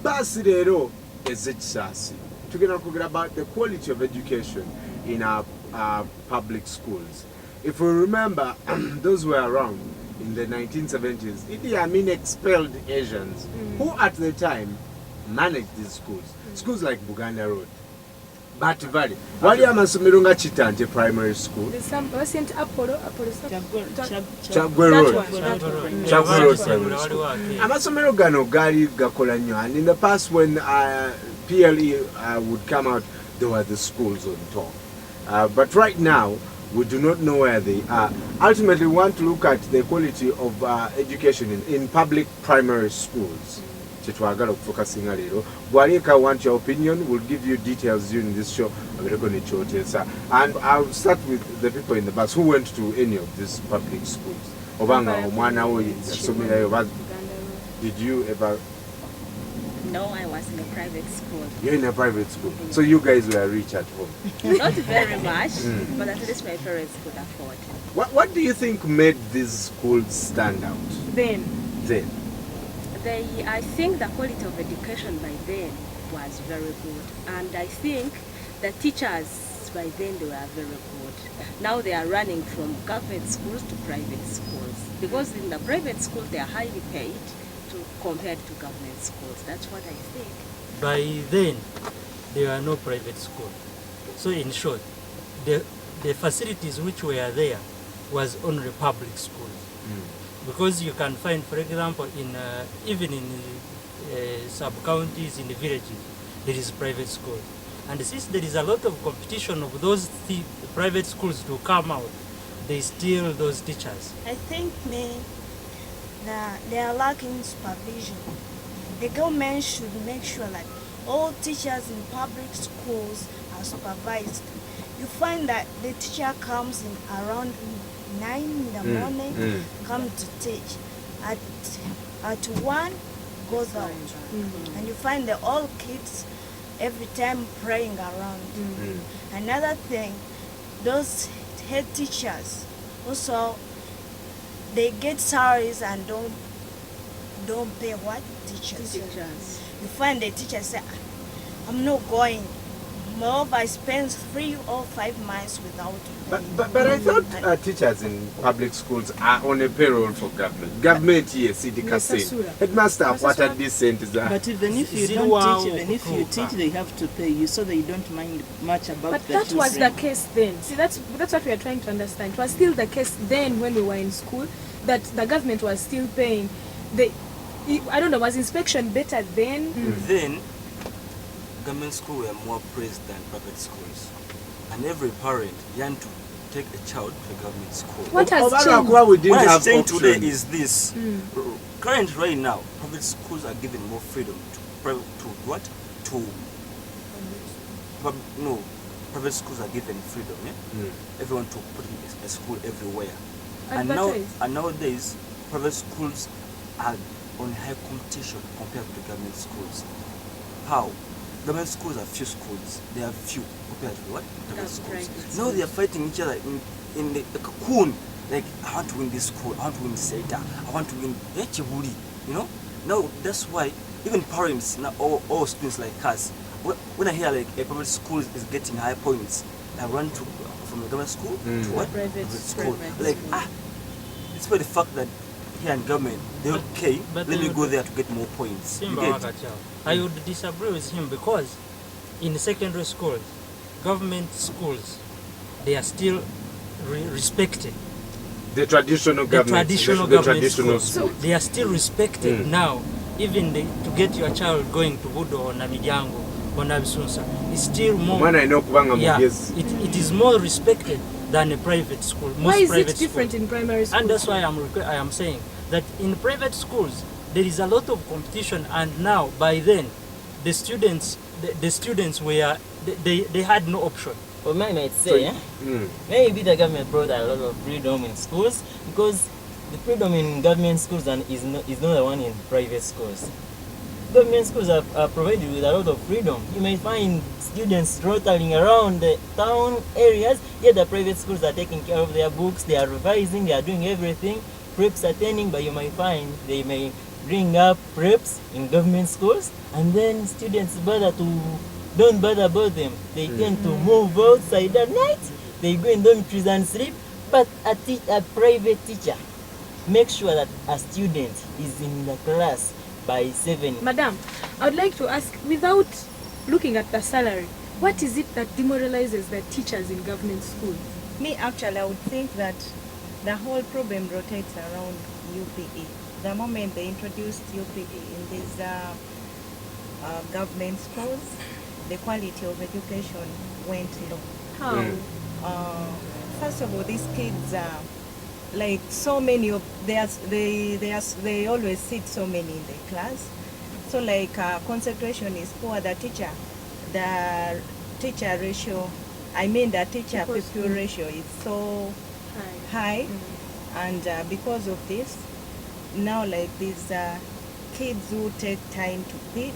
Basi rero ezekisasi. Tugenda kwogera about the quality of education in our public schools. If we remember, those were around in the 1970s, Idi Amin expelled Asians who at the time managed these schools. Schools like Buganda Road, Bati Valley. Wali amasomero nga Chitante Primary School. St. Apollo Chagwe Road Primary School. Amasomero gano gali gakola nnyo, and in the past when PLE would come out, there were the schools on top. But right now, we do not know where they are. Ultimately, we want to look at the quality of education in public primary schools. Focusing a little. Gwaleka, want your opinion? We'll give you details during this show. And I'll start with the people in the bus who went to any of these public schools. Did you ever? No, I was in a private school. You're in a private school, so you guys were rich at home. Not very much, but at least my parents could afford. What do you think made these schools stand out? Then. I think the quality of education by then was very good, and I think the teachers by then they were very good. Now they are running from government schools to private schools, because in the private schools they are highly paid compared to government schools. That's what I think. By then there were no private schools, so in short the facilities which were there was only public schools. Because you can find, for example, in even in sub-counties, in the villages, there is private schools. And since there is a lot of competition of those private schools to come out, they steal those teachers. I think they are lacking supervision. The government should make sure that all teachers in public schools are supervised. You find that the teacher comes in around 9 in the morning, come to teach. At 1 goes out. And you find the old kids every time praying around. Another thing, those head teachers also, they get salaries and don't pay what? Teachers. You find the teachers say, I'm not going. Moreover, I spend 3 or 5 months without paying. But I thought teachers in public schools are on a payroll for government. Government, yes, it is. Headmaster, what are these cents? But even if you don't teach, even if you teach, they have to pay you, so they don't mind much about but the that was children. the case then. See, that's what we are trying to understand. It was still the case then when we were in school, that the government was still paying. I don't know, was inspection better then? Then, government schools were more praised than private schools. And every parent yearned to take a child to a government school. What has changed? What has changed today is this. Currently, right now, private schools are given more freedom private schools are given freedom. Everyone to put in a school everywhere. And nowadays, private schools are on high competition compared to the government schools. How? Government schools are few schools. They are few compared to what? Private schools. Now they are fighting each other in the cocoon. Like, I want to win this school, I want to win Seta, I want to win Echiburi, you know? Now that's why even parents, now all students like us, when I hear like a private school is getting high points, I run from the government school to what? Private school. Like, it's for the fact that here in government, they're okay, let me go there to get more points. I would disagree with him, because in secondary schools, government schools, they are still respected. The traditional government schools. They are still respected now. Even to get your child going to Budo or Namidyango or Nabisunsa, it's still more. It is more respected than a private school. Why is it different in primary schools? And that's why I am saying that in private schools there is a lot of competition, and now by then the students were they had no option. Well, I might say, maybe the government brought a lot of freedom in schools, because the freedom in government schools is not the one in private schools. Government schools are provided with a lot of freedom. You may find students rotating around the town areas, yet the private schools are taking care of their books, they are revising, they are doing everything, preps attending, but you might find they may bring up preps in government schools, and then students don't bother about them. They tend to move outside at night. They go in dormitories and sleep. But a private teacher makes sure that a student is in the class by 7. Madam, I would like to ask, without looking at the salary, what is it that demoralizes the teachers in government schools? Me, actually, I would think that the whole problem rotates around UPE. The moment they introduced UPE in these government schools, the quality of education went low. How? First of all, these kids are like so many of they always sit so many in the class. So like concentration is poor. The teacher ratio, the teacher pupil ratio is so high. And because of this, now like these kids who take time to pick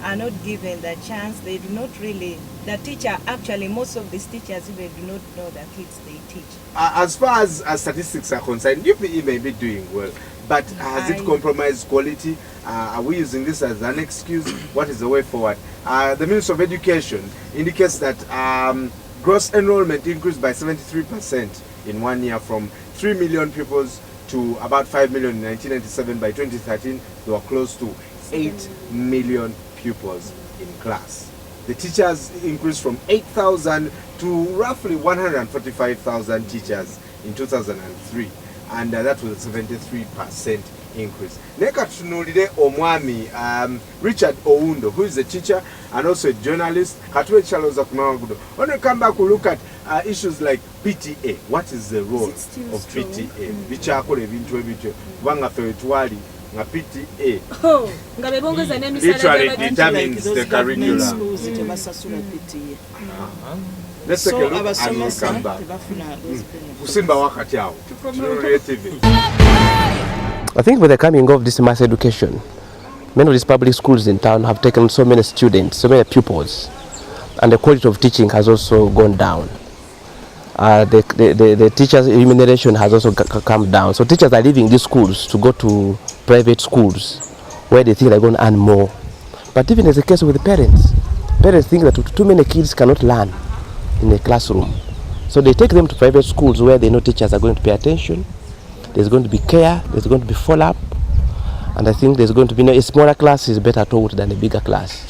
are not given the chance. They do not really, the teacher, actually most of these teachers even do not know the kids they teach. As far as statistics are concerned, UPE may be doing well, but has it compromised quality? Are we using this as an excuse? What is the way forward? The Ministry of Education indicates that gross enrollment increased by 73% in 1 year, from 3 million pupils to about 5 million in 1997. By 2013, they were close to 8 million pupils in class. The teachers increased from 8,000 to roughly 145,000 teachers in 2003, and that was a 73% increase. Neka tunulire omwami Richard Oundo, who is a teacher and also a journalist. Katwe chaloza kumawagudo. When we come back, we look at issues like PTA. What is the role of PTA? Bichakole bintu ebityo kubanga ffe twali nga PTA literally determines the curriculum. Let's take a look and we'll come back. Kusimba wakati yao. I think with the coming of this mass education, many of these public schools in town have taken so many students, so many pupils, and the quality of teaching has also gone down. The teachers' remuneration has also come down. So teachers are leaving these schools to go to private schools where they think they're going to earn more. But even as a case with the parents think that too many kids cannot learn in a classroom. So they take them to private schools where they know teachers are going to pay attention. There's going to be care, there's going to be follow-up, and I think there's going to be a smaller class is better taught than a bigger class.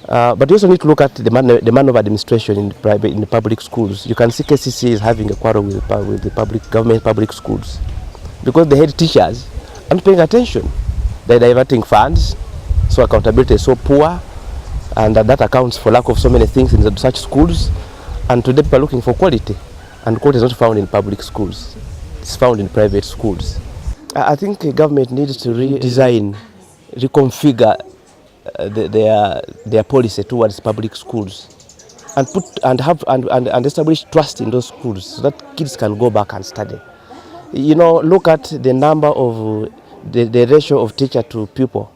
But you also need to look at the man of administration in the public schools. You can see KCC is having a quarrel with the government public schools because the head teachers aren't paying attention. They're diverting funds, so accountability is so poor, and that accounts for lack of so many things in such schools. And today people are looking for quality, and quality is not found in public schools. It's found in private schools. I think the government needs to redesign, reconfigure their policy towards public schools, and establish trust in those schools so that kids can go back and study. You know, look at the number of the ratio of teacher to pupil.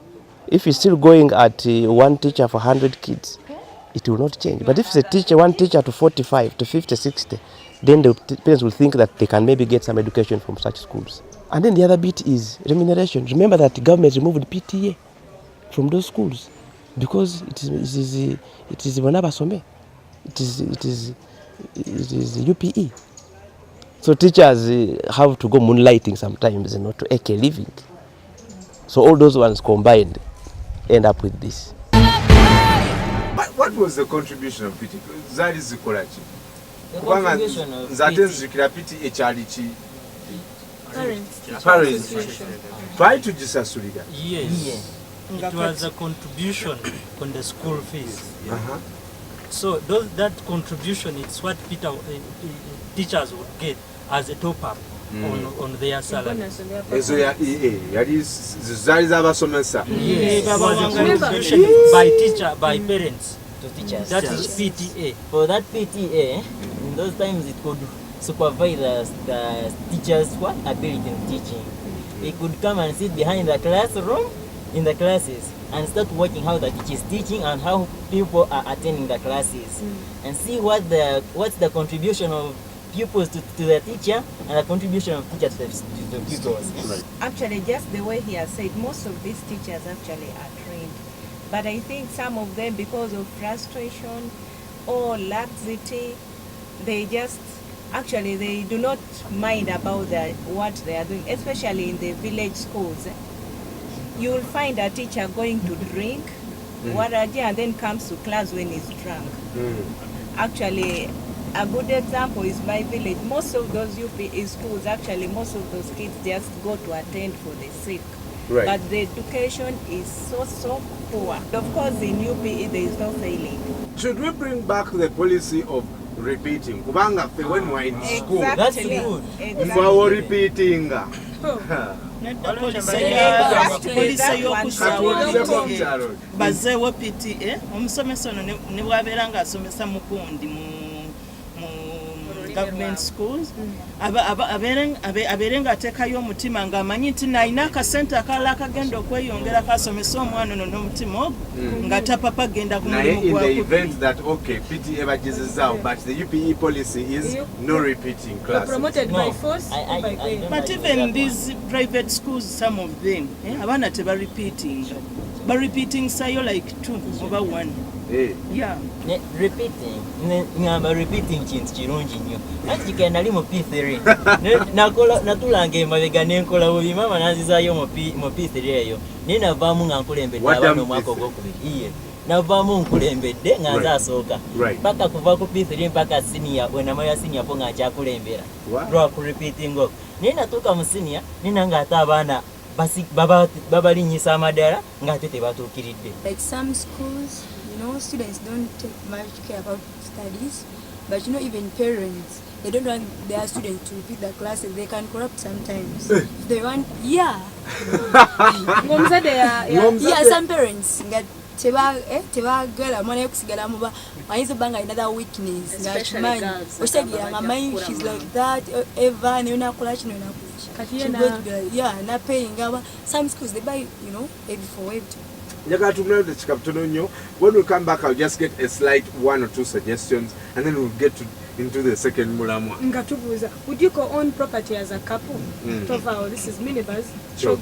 If it's still going at one teacher for 100 kids, it will not change. But if it's one teacher to 45, to 50, 60, then the parents will think that they can maybe get some education from such schools. And then the other bit is remuneration. Remember that the government removed PTA from those schools because it is Wanabasome. It is UPE. So teachers have to go moonlighting sometimes, to eke living. So all those ones combined end up with this. But what was the contribution of PTA? That is the correct. The contribution of PTA. Parents. Try to disasurida. Yes. It was a contribution on the school fees. So that contribution is what teachers would get as a top-up on their salary. Yes, it was a contribution by parents to teachers. That is PTA. For that PTA, in those times it could supervise the teachers' ability in teaching. They could come and sit behind the classroom in the classes and start watching how the teacher is teaching and how people are attending the classes, and see what's the contribution of pupils to the teacher and a contribution of teachers to the pupils. Right. Actually, just the way he has said, most of these teachers actually are trained. But I think some of them, because of frustration or laxity, they just, actually, they do not mind about what they are doing, especially in the village schools. You will find a teacher going to drink, and then comes to class when he's drunk. Actually, a good example is my village. Most of those UPE schools, actually, most of those kids just go to attend for the sick. Right. But the education is so poor. Of course, in UPE, there is no failing. Should we bring back the policy of repeating? Kubanga when we're in school. That's good. Exactly. We're repeating. bazeewo PTA omusomesa ono ne bwabeera ng'asomesa mukundi mu government schools abeere ng'ateekayo omutima ng'amanyi nti nalina akasente akalala akagenda okweyongera kasomesa omwana ono n'omutima ogwo nga tapapa genda ku mulimu in the event that okay PTA bagezezaawo but the UPE policy is no repeating classes. Promoted by force. But even these private schools, some of them abaana tebarepeating sayo like 2 over 1. Yeah. Repeating kintu kirungi nnyo anti kigenda ali mu P3 natulanga emabega nenkola bubi mama nanzizaayo mu P3 eyo naye navaamu nga nkulembedde abaana omwaka ogwokubiri navaamu nkulembedde nga nze asooka paka kuva ku P3 mpaka senior bwenamala senior po nga nkyakulembera lwa ku repeating okwo naye natuuka mu senior nina nga ate abaana babalinyisa amadala ng'ate tebatuukiridde. Like some schools, students don't take much care about studies, but even parents, they don't want their students to repeat the classes. They can corrupt sometimes. If they want, some parents get tebagala mwana yokusigala muba ayinza banga another weakness especially girls she's like that Eva nenakola kino na paying some schools they buy every for every. When we come back, I'll just get a slight 1 or 2 suggestions and then we'll get into the second mulamwa. Would you co-own property as a couple? This is minibus. Sure.